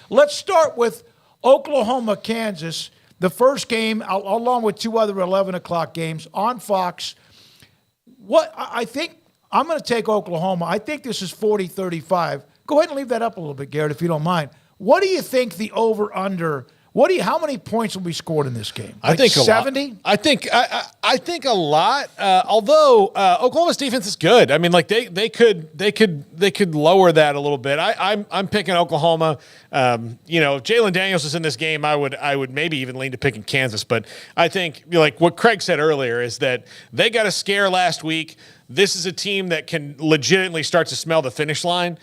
Let's start with Oklahoma, Kansas. The first game, along with two other 11 o'clock games on Fox. What I think I'm going to take Oklahoma. I think this is 40-35. Go ahead and leave that up a little bit, Garrett, if you don't mind. What do you think the over/under? How many points will be scored in this game? I think 70. I think a lot. Although Oklahoma's defense is good. I mean, like they could lower that a little bit. I'm picking Oklahoma. If Jalen Daniels is in this game, I would maybe even lean to picking Kansas. But I think like what Craig said earlier is that they got a scare last week. This is a team that can legitimately start to smell the finish line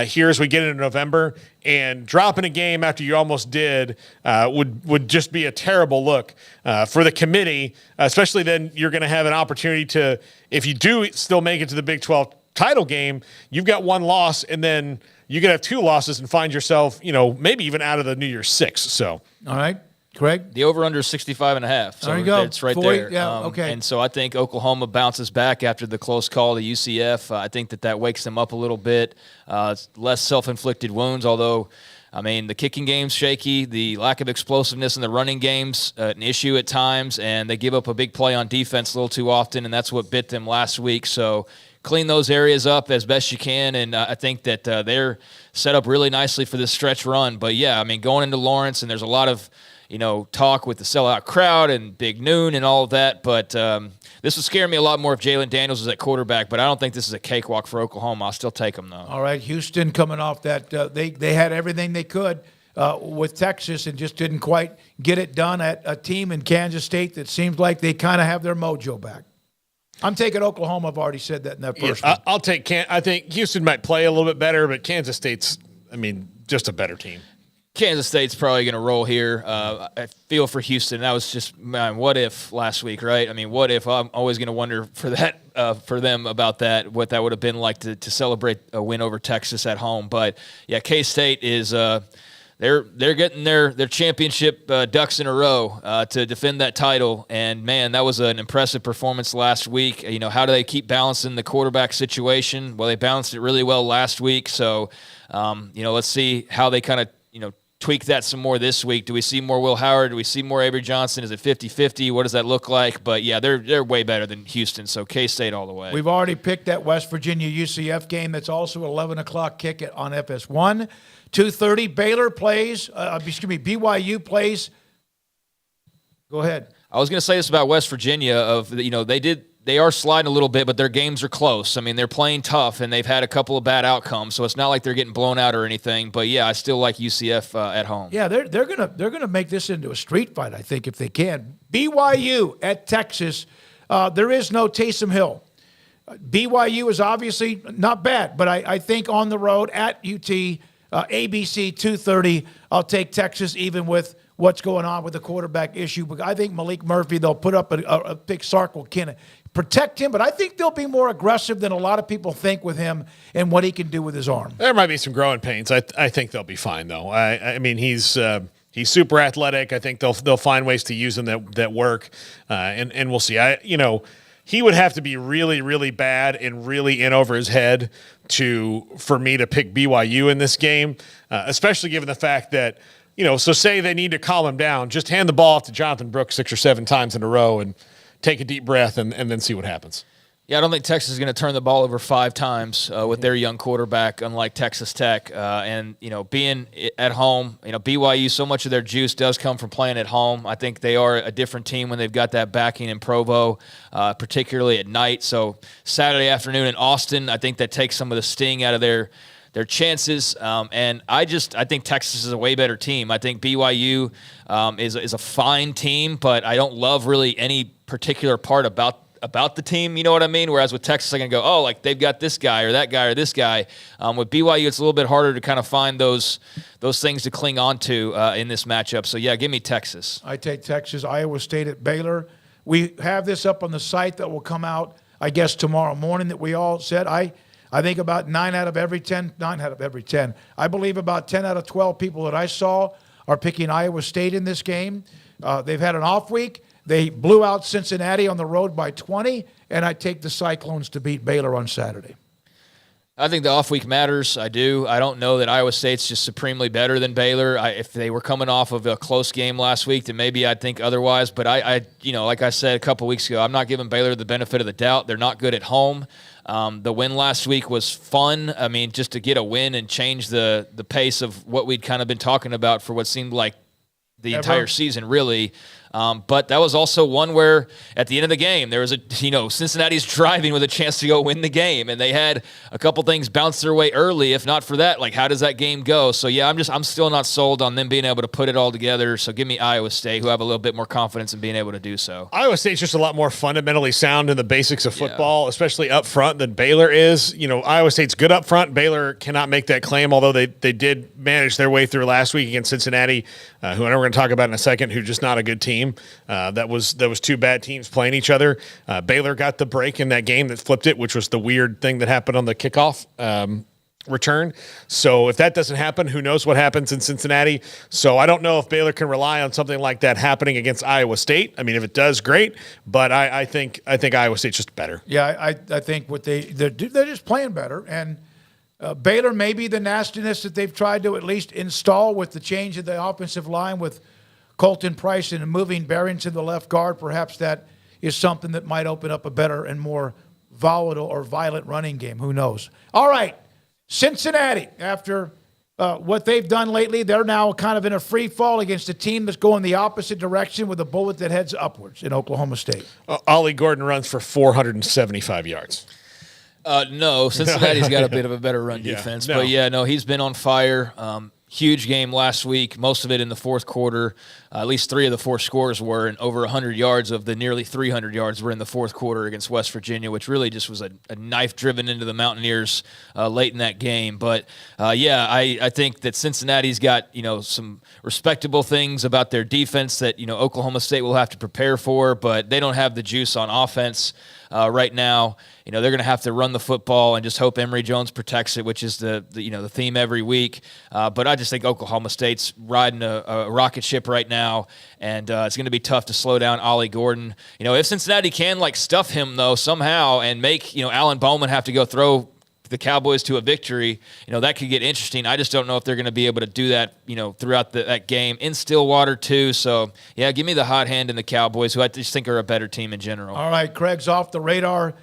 here as we get into November. And dropping a game after you almost did would just be a terrible look for the committee, especially then you're going to have an opportunity to, if you do still make it to the Big 12 title game, you've got one loss, and then you could have two losses and find yourself, maybe even out of the New Year's Six. So, all right. Craig? The over-under is 65.5. So there you go. It's right 40, there. Yeah, okay. And so I think Oklahoma bounces back after the close call to UCF. I think that wakes them up a little bit. It's less self-inflicted wounds, although, I mean, the kicking game's shaky. The lack of explosiveness in the running game's an issue at times, and they give up a big play on defense a little too often, and that's what bit them last week. So clean those areas up as best you can, and I think that they're set up really nicely for this stretch run. But, yeah, I mean, going into Lawrence, and there's a lot of talk with the sellout crowd and Big Noon and all of that. But this would scare me a lot more if Jalen Daniels was at quarterback. But I don't think this is a cakewalk for Oklahoma. I'll still take them, though. All right, Houston coming off that. They had everything they could with Texas and just didn't quite get it done at a team in Kansas State that seems like they kind of have their mojo back. I'm taking Oklahoma. I've already said that in that first one. I'll take I think Houston might play a little bit better, but Kansas State's, just a better team. Kansas State's probably going to roll here. I feel for Houston. That was just, man, what if last week, right? I mean, what if? I'm always going to wonder for them about that, what that would have been like to celebrate a win over Texas at home. But, yeah, K-State is they're getting their championship ducks in a row to defend that title. And, man, that was an impressive performance last week. How do they keep balancing the quarterback situation? Well, they balanced it really well last week. So, let's see how they kind of, tweak that some more this week. Do we see more Will Howard? Do we see more Avery Johnson? Is it 50-50? What does that look like? But, yeah, they're way better than Houston, so K-State all the way. We've already picked that West Virginia-UCF game. That's also an 11 o'clock kick on FS1. 2:30, Baylor plays. BYU plays. Go ahead. I was going to say this about West Virginia. They are sliding a little bit, but their games are close. I mean, they're playing tough, and they've had a couple of bad outcomes, so it's not like they're getting blown out or anything. But, yeah, I still like UCF at home. Yeah, they're gonna make this into a street fight, I think, if they can. BYU at Texas. There is no Taysom Hill. BYU is obviously not bad, but I think on the road at UT, ABC 2:30, I'll take Texas even with what's going on with the quarterback issue. But I think Malik Murphy, they'll put up a big Sark will kind of protect him, but I think they'll be more aggressive than a lot of people think with him and what he can do with his arm. There might be some growing pains. I think they'll be fine, though. I mean, he's super athletic. I think they'll find ways to use him that work, and we'll see. He would have to be really, really bad and really in over his head for me to pick BYU in this game, especially given the fact that, so say they need to calm him down, just hand the ball off to Jonathan Brooks 6 or 7 times in a row and take a deep breath and then see what happens. Yeah, I don't think Texas is going to turn the ball over 5 times with their young quarterback, unlike Texas Tech. And being at home, BYU, so much of their juice does come from playing at home. I think they are a different team when they've got that backing in Provo, particularly at night. So Saturday afternoon in Austin, I think that takes some of the sting out of their chances, and I think Texas is a way better team. I think BYU is a fine team, but I don't love really any particular part about the team, you know what I mean? Whereas with Texas, I can go, oh, like they've got this guy or that guy or this guy. With BYU, it's a little bit harder to kind of find those things to cling on to in this matchup. So, yeah, give me Texas. I take Texas. Iowa State at Baylor. We have this up on the site that will come out, I guess, tomorrow morning that we all said. I think about 9 out of every 10. I believe about 10 out of 12 people that I saw are picking Iowa State in this game. They've had an off week. They blew out Cincinnati on the road by 20, and I take the Cyclones to beat Baylor on Saturday. I think the off week matters. I do. I don't know that Iowa State's just supremely better than Baylor. If they were coming off of a close game last week, then maybe I'd think otherwise. But like I said a couple weeks ago, I'm not giving Baylor the benefit of the doubt. They're not good at home. The win last week was fun. I mean, just to get a win and change the pace of what we'd kind of been talking about for what seemed like the entire season, really. But that was also one where at the end of the game, there was Cincinnati's driving with a chance to go win the game. And they had a couple things bounce their way early. If not for that, like, how does that game go? So yeah, I'm still not sold on them being able to put it all together. So give me Iowa State, who have a little bit more confidence in being able to do so. Iowa State's just a lot more fundamentally sound in the basics of football, especially up front, than Baylor is. Iowa State's good up front. Baylor cannot make that claim, although they did manage their way through last week against Cincinnati, who I know we're going to talk about in a second, who's just not a good team. That was two bad teams playing each other. Baylor got the break in that game that flipped it, which was the weird thing that happened on the kickoff return. So if that doesn't happen, who knows what happens in Cincinnati? So I don't know if Baylor can rely on something like that happening against Iowa State. I mean, if it does, great. But I think Iowa State's just better. Yeah, I think they're just playing better. And Baylor, maybe the nastiness that they've tried to at least install with the change of the offensive line with Colton Price and moving Barron to the left guard, perhaps that is something that might open up a better and more volatile or violent running game. Who knows? All right, Cincinnati, after what they've done lately, they're now kind of in a free fall against a team that's going the opposite direction with a bullet that heads upwards in Oklahoma State. Ollie Gordon runs for 475 yards. No, Cincinnati's got a bit of a better run defense. No. But, he's been on fire. Huge game last week, most of it in the fourth quarter. At least 3 of the 4 scores were, and over 100 yards of the nearly 300 yards were in the fourth quarter against West Virginia, which really just was a knife driven into the Mountaineers late in that game. But, I think that Cincinnati's got, some respectable things about their defense that, Oklahoma State will have to prepare for, but they don't have the juice on offense right now. They're going to have to run the football and just hope Emory Jones protects it, which is the theme every week. But I just think Oklahoma State's riding a rocket ship right now, and it's going to be tough to slow down Ollie Gordon. If Cincinnati can stuff him though somehow and make Alan Bowman have to go throw the Cowboys to a victory, that could get interesting. I just don't know if they're going to be able to do that, throughout that game in Stillwater too. So yeah, give me the hot hand in the Cowboys, who I just think are a better team in general. All right, Craig's off the radar.